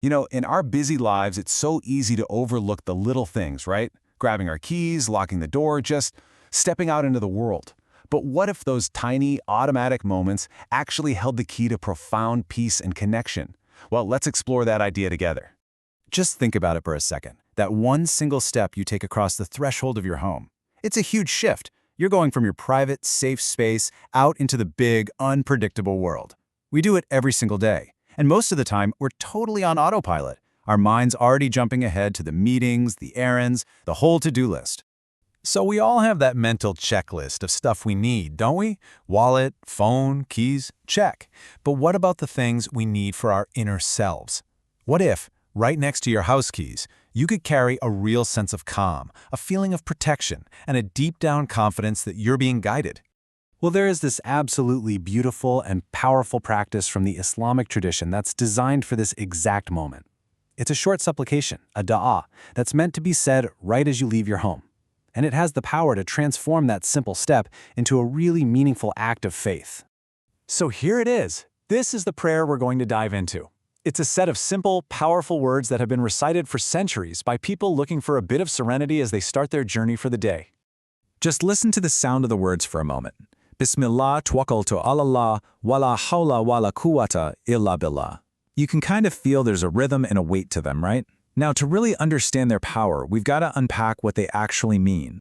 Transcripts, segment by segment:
In our busy lives, it's so easy to overlook the little things, right? Grabbing our keys, locking the door, just stepping out into the world. But what if those tiny, automatic moments actually held the key to profound peace and connection? Well, let's explore that idea together. Just think about it for a second. That one single step you take across the threshold of your home. It's a huge shift. You're going from your private, safe space out into the big, unpredictable world. We do it every single day. And most of the time, we're totally on autopilot. Our mind's already jumping ahead to the meetings, the errands, the whole to-do list. So we all have that mental checklist of stuff we need, don't we? Wallet, phone, keys, check. But what about the things we need for our inner selves? What if, right next to your house keys, you could carry a real sense of calm, a feeling of protection, and a deep-down confidence that you're being guided? Well, there is this absolutely beautiful and powerful practice from the Islamic tradition that's designed for this exact moment. It's a short supplication, a dua, that's meant to be said right as you leave your home. And it has the power to transform that simple step into a really meaningful act of faith. So here it is. This is the prayer we're going to dive into. It's a set of simple, powerful words that have been recited for centuries by people looking for a bit of serenity as they start their journey for the day. Just listen to the sound of the words for a moment. Bismillah tawakkaltu ala Allah wala hawla wala quwwata illa billah. You can kind of feel there's a rhythm and a weight to them, right? Now, to really understand their power, we've got to unpack what they actually mean.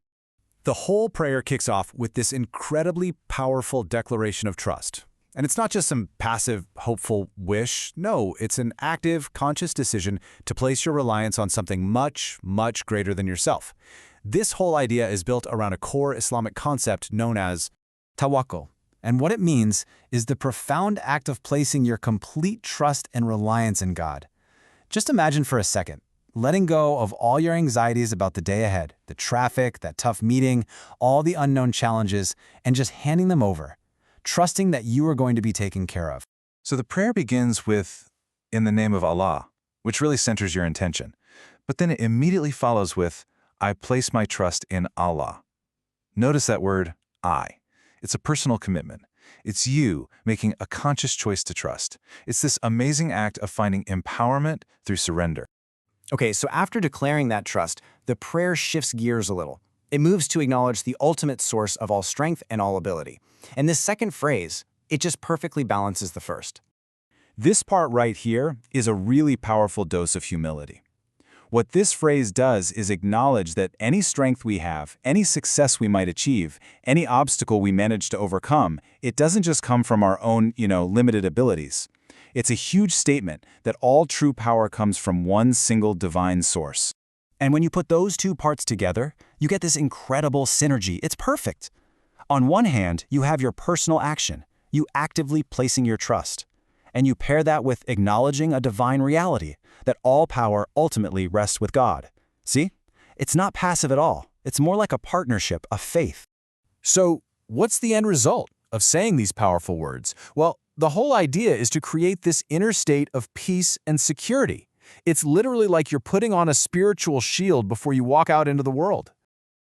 The whole prayer kicks off with this incredibly powerful declaration of trust. And it's not just some passive, hopeful wish. No, it's an active, conscious decision to place your reliance on something much, much greater than yourself. This whole idea is built around a core Islamic concept known as tawakkul. And what it means is the profound act of placing your complete trust and reliance in God. Just imagine for a second, letting go of all your anxieties about the day ahead, the traffic, that tough meeting, all the unknown challenges, and just handing them over, trusting that you are going to be taken care of. So the prayer begins with, "In the name of Allah," which really centers your intention. But then it immediately follows with, "I place my trust in Allah." Notice that word, I. It's a personal commitment. It's you making a conscious choice to trust. It's this amazing act of finding empowerment through surrender. Okay, so after declaring that trust, the prayer shifts gears a little. It moves to acknowledge the ultimate source of all strength and all ability. And this second phrase, it just perfectly balances the first. This part right here is a really powerful dose of humility. What this phrase does is acknowledge that any strength we have, any success we might achieve, any obstacle we manage to overcome, it doesn't just come from our own, limited abilities. It's a huge statement that all true power comes from one single divine source. And when you put those two parts together, you get this incredible synergy. It's perfect. On one hand, you have your personal action, you actively placing your trust. And you pair that with acknowledging a divine reality, that all power ultimately rests with God. See? It's not passive at all. It's more like a partnership, a faith. So, what's the end result of saying these powerful words? Well, the whole idea is to create this inner state of peace and security. It's literally like you're putting on a spiritual shield before you walk out into the world.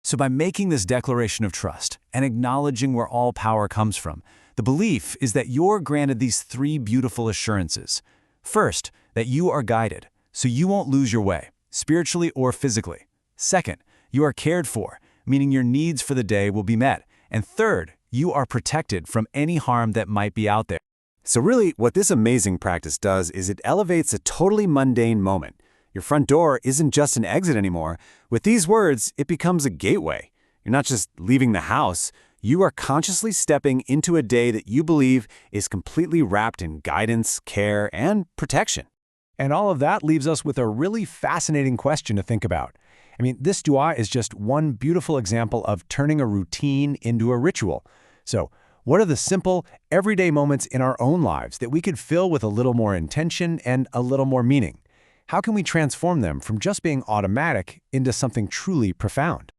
So by making this declaration of trust and acknowledging where all power comes from, the belief is that you're granted these three beautiful assurances. First, that you are guided, so you won't lose your way, spiritually or physically. Second, you are cared for, meaning your needs for the day will be met. And third, you are protected from any harm that might be out there. So really, what this amazing practice does is it elevates a totally mundane moment. Your front door isn't just an exit anymore. With these words, it becomes a gateway. You're not just leaving the house. You are consciously stepping into a day that you believe is completely wrapped in guidance, care, and protection. And all of that leaves us with a really fascinating question to think about. This dua is just one beautiful example of turning a routine into a ritual. So, what are the simple, everyday moments in our own lives that we could fill with a little more intention and a little more meaning? How can we transform them from just being automatic into something truly profound?